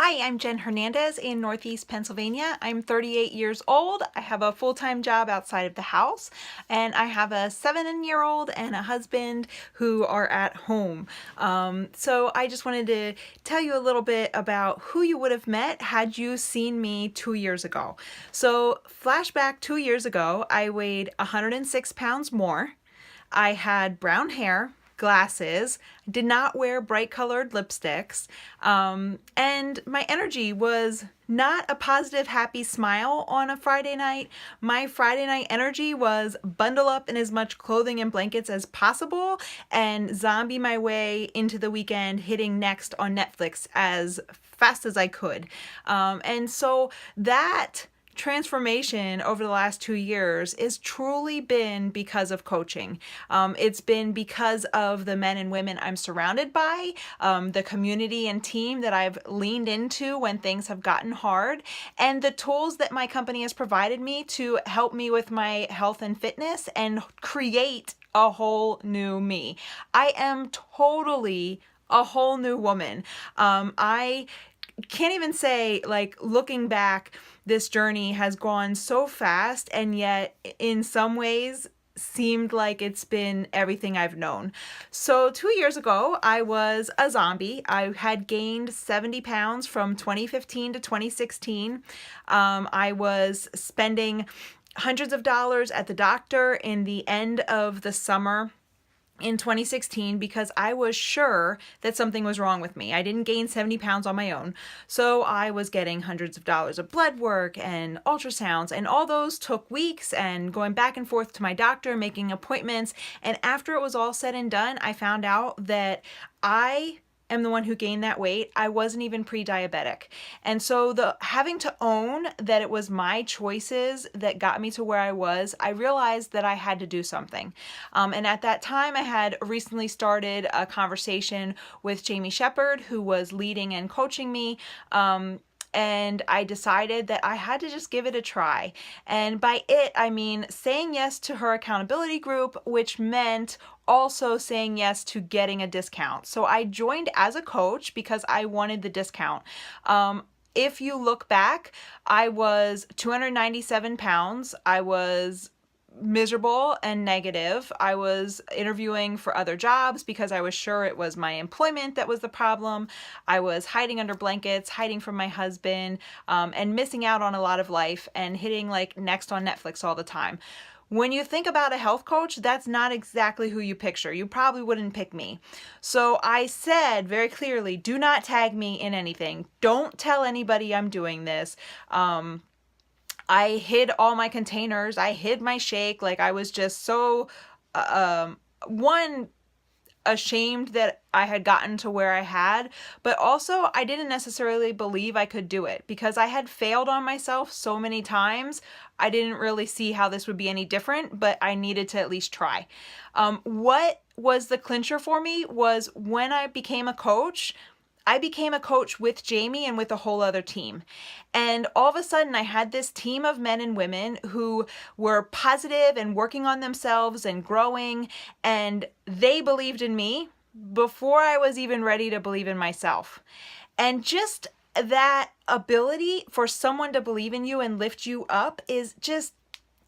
Hi, I'm Jen Hernandez in Northeast Pennsylvania. I'm 38 years old. I have a full-time job outside of the house, and I have a 7-year-old and a husband who are at home. So I just wanted to tell you a little bit about who you would have met had you seen me 2 years ago. So flashback 2 years ago, I weighed 106 pounds more. I had brown hair, glasses, did not wear bright colored lipsticks, and my energy was not a positive, happy smile on a Friday night. My Friday night energy was bundle up in as much clothing and blankets as possible and zombie my way into the weekend, hitting next on Netflix as fast as I could. And so that transformation over the last 2 years is truly been because of coaching. It's been because of the men and women I'm surrounded by, the community and team that I've leaned into when things have gotten hard, and the tools that my company has provided me to help me with my health and fitness and create a whole new me. I am totally a whole new woman. I can't even say, like, looking back, this journey has gone so fast, and yet in some ways seemed like it's been everything I've known. So 2 years ago, I was a zombie. I had gained 70 pounds from 2015 to 2016. I was spending hundreds of dollars at the doctor in the end of the summer in 2016 because I was sure that something was wrong with me. I didn't gain 70 pounds on my own. So I was getting hundreds of dollars of blood work and ultrasounds, and all those took weeks, and going back and forth to my doctor, making appointments. And after it was all said and done, I found out that I am the one who gained that weight. I wasn't even pre-diabetic. And so the having to own that it was my choices that got me to where I was, I realized that I had to do something. And at that time, I had recently started a conversation with Jamie Shepard, who was leading and coaching me. And I decided that I had to just give it a try. And by it, I mean saying yes to her accountability group, which meant also saying yes to getting a discount. So I joined as a coach because I wanted the discount. If you look back, I was 297 pounds. I was miserable and negative. I was interviewing for other jobs because I was sure it was my employment that was the problem. I was hiding under blankets, hiding from my husband, and missing out on a lot of life and hitting like next on Netflix all the time. When you think about a health coach, that's not exactly who you picture. You probably wouldn't pick me. So I said very clearly, do not tag me in anything. Don't tell anybody I'm doing this. I hid all my containers. I hid my shake. Like, I was just so, one, ashamed that I had gotten to where I had, but also I didn't necessarily believe I could do it because I had failed on myself so many times. I didn't really see how this would be any different, but I needed to at least try. What was the clincher for me was when I became a coach. I became a coach with Jamie and with a whole other team. And all of a sudden I had this team of men and women who were positive and working on themselves and growing, and they believed in me before I was even ready to believe in myself. And just that ability for someone to believe in you and lift you up is just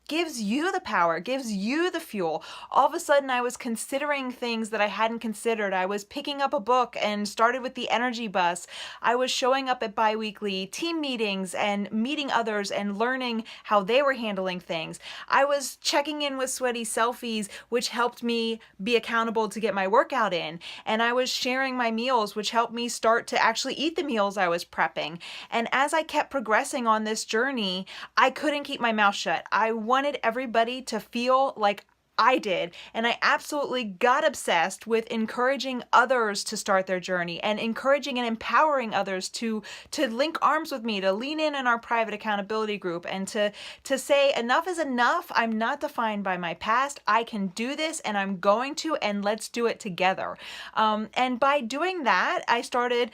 gives you the power, gives you the fuel. All of a sudden, I was considering things that I hadn't considered. I was picking up a book and started with the energy bus. I was showing up at biweekly team meetings and meeting others and learning how they were handling things. I was checking in with sweaty selfies, which helped me be accountable to get my workout in. And I was sharing my meals, which helped me start to actually eat the meals I was prepping. And as I kept progressing on this journey, I couldn't keep my mouth shut. I wanted everybody to feel like I did, and I absolutely got obsessed with encouraging others to start their journey and encouraging and empowering others to link arms with me, to lean in our private accountability group, and to say enough is enough. I'm not defined by my past. I can do this, and I'm going to, and let's do it together. And by doing that, I started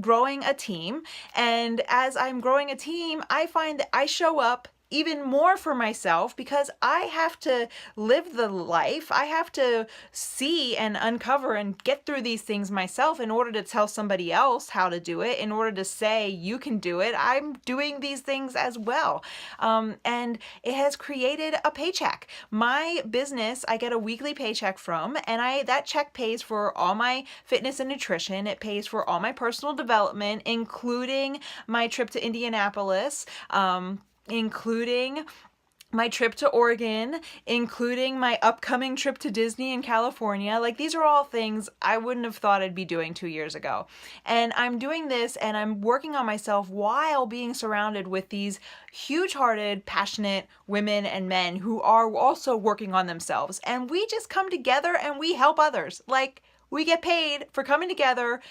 growing a team, and as I'm growing a team, I find that I show up even more for myself because I have to live the life. I have to see and uncover and get through these things myself in order to tell somebody else how to do it, in order to say you can do it. I'm doing these things as well. And it has created a paycheck. My business, I get a weekly paycheck from, and that check pays for all my fitness and nutrition. It pays for all my personal development, including my trip to Indianapolis, including my trip to Oregon, including my upcoming trip to Disney in California. Like, these are all things I wouldn't have thought I'd be doing 2 years ago. And I'm doing this and I'm working on myself while being surrounded with these huge-hearted, passionate women and men who are also working on themselves. And we just come together and we help others. Like, we get paid for coming together,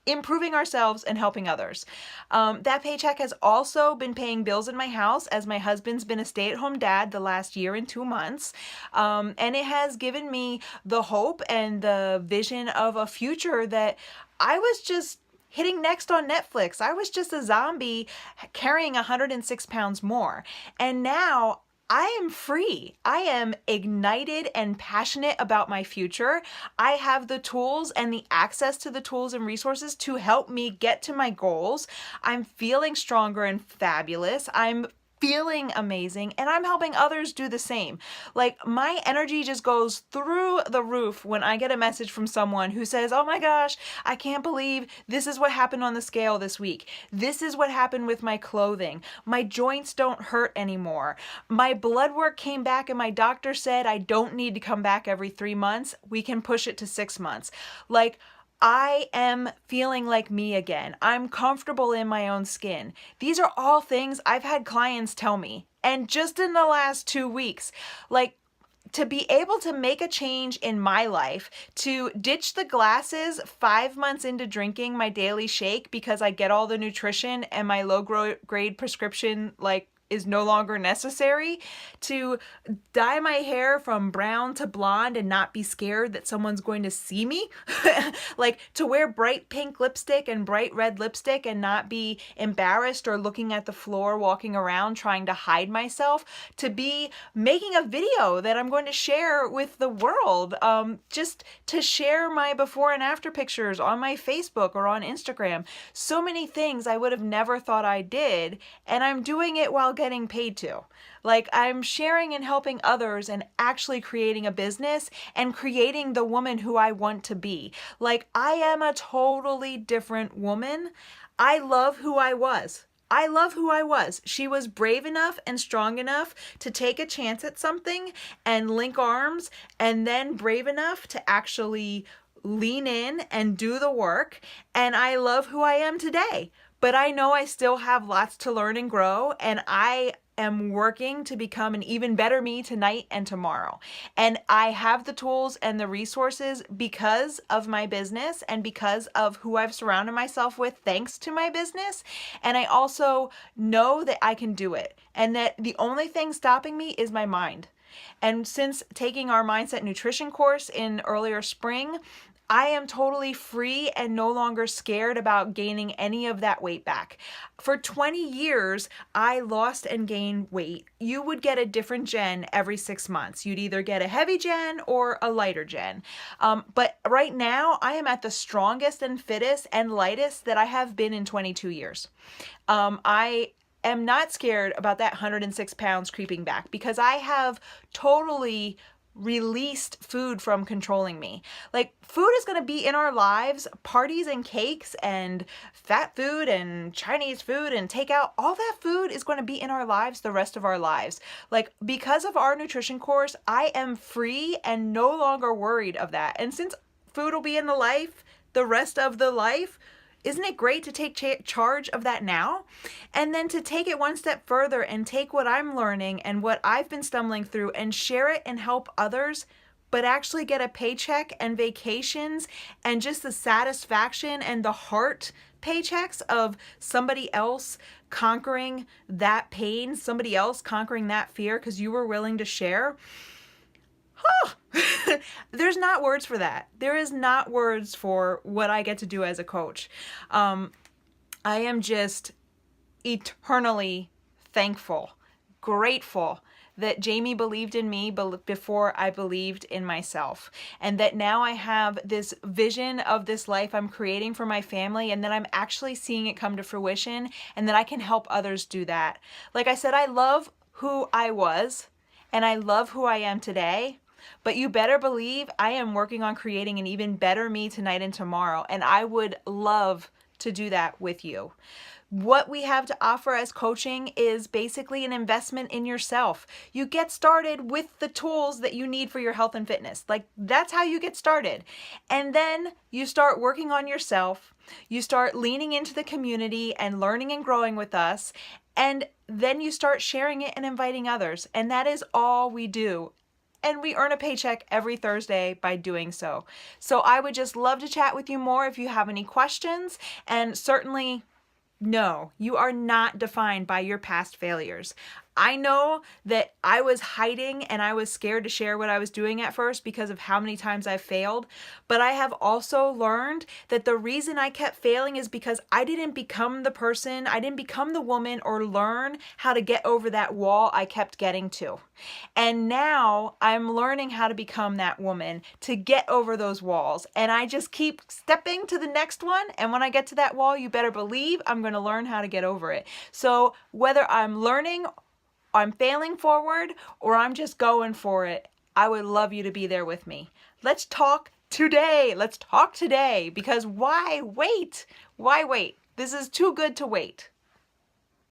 improving ourselves and helping others. That paycheck has also been paying bills in my house, as my husband's been a stay-at-home dad the last year and 2 months. And it has given me the hope and the vision of a future that I was just hitting next on Netflix. I was just a zombie carrying 106 pounds more. And now I am free. I am ignited and passionate about my future. I have the tools and the access to the tools and resources to help me get to my goals. I'm feeling stronger and fabulous. I'm feeling amazing, and I'm helping others do the same. Like, my energy just goes through the roof when I get a message from someone who says, oh my gosh, I can't believe this is what happened on the scale this week. This is what happened with my clothing. My joints don't hurt anymore. My blood work came back and my doctor said I don't need to come back every 3 months. We can push it to 6 months. Like, I am feeling like me again. I'm comfortable in my own skin. These are all things I've had clients tell me. And just in the last 2 weeks, like, to be able to make a change in my life, to ditch the glasses 5 months into drinking my daily shake because I get all the nutrition and my low grade prescription, like, is no longer necessary, to dye my hair from brown to blonde and not be scared that someone's going to see me, like, to wear bright pink lipstick and bright red lipstick and not be embarrassed or looking at the floor walking around trying to hide myself, to be making a video that I'm going to share with the world, just to share my before and after pictures on my Facebook or on Instagram. So many things I would have never thought I did, and I'm doing it while getting paid to. Like, I'm sharing and helping others and actually creating a business and creating the woman who I want to be. Like, I am a totally different woman. I love who I was. I love who I was. She was brave enough and strong enough to take a chance at something and link arms, and then brave enough to actually lean in and do the work. And I love who I am today. But I know I still have lots to learn and grow, and I am working to become an even better me tonight and tomorrow. And I have the tools and the resources because of my business and because of who I've surrounded myself with thanks to my business. And I also know that I can do it, and that the only thing stopping me is my mind. And since taking our mindset nutrition course in earlier spring, I am totally free and no longer scared about gaining any of that weight back. For 20 years, I lost and gained weight. You would get a different gen every 6 months. You'd either get a heavy gen or a lighter gen. But right now, I am at the strongest and fittest and lightest that I have been in 22 years. I am not scared about that 106 pounds creeping back because I have totally released food from controlling me. Like, food is going to be in our lives. Parties and cakes and fat food and Chinese food and takeout, all that food is going to be in our lives the rest of our lives. Like, because of our nutrition course, I am free and no longer worried of that. And since food will be in the rest of the life, isn't it great to take charge of that now? And then to take it one step further and take what I'm learning and what I've been stumbling through and share it and help others, but actually get a paycheck and vacations and just the satisfaction and the heart paychecks of somebody else conquering that pain, somebody else conquering that fear because you were willing to share. There's not words for that. There is not words for what I get to do as a coach. I am just eternally thankful, grateful that Jamie believed in me before I believed in myself. And that now I have this vision of this life I'm creating for my family, and that I'm actually seeing it come to fruition, and that I can help others do that. Like I said, I love who I was, and I love who I am today. But you better believe I am working on creating an even better me tonight and tomorrow, and I would love to do that with you. What we have to offer as coaching is basically an investment in yourself. You get started with the tools that you need for your health and fitness. Like, that's how you get started. And then you start working on yourself. You start leaning into the community and learning and growing with us. And then you start sharing it and inviting others. And that is all we do. And we earn a paycheck every Thursday by doing so. So I would just love to chat with you more if you have any questions. And certainly, no, you are not defined by your past failures. I know that I was hiding and I was scared to share what I was doing at first because of how many times I failed. But I have also learned that the reason I kept failing is because I didn't become the person, I didn't become the woman or learn how to get over that wall I kept getting to. And now I'm learning how to become that woman to get over those walls. And I just keep stepping to the next one. And when I get to that wall, you better believe I'm going to learn how to get over it. So whether I'm learning, I'm failing forward, or I'm just going for it, I would love you to be there with me. Let's talk today. Let's talk today, because why wait? Why wait? This is too good to wait.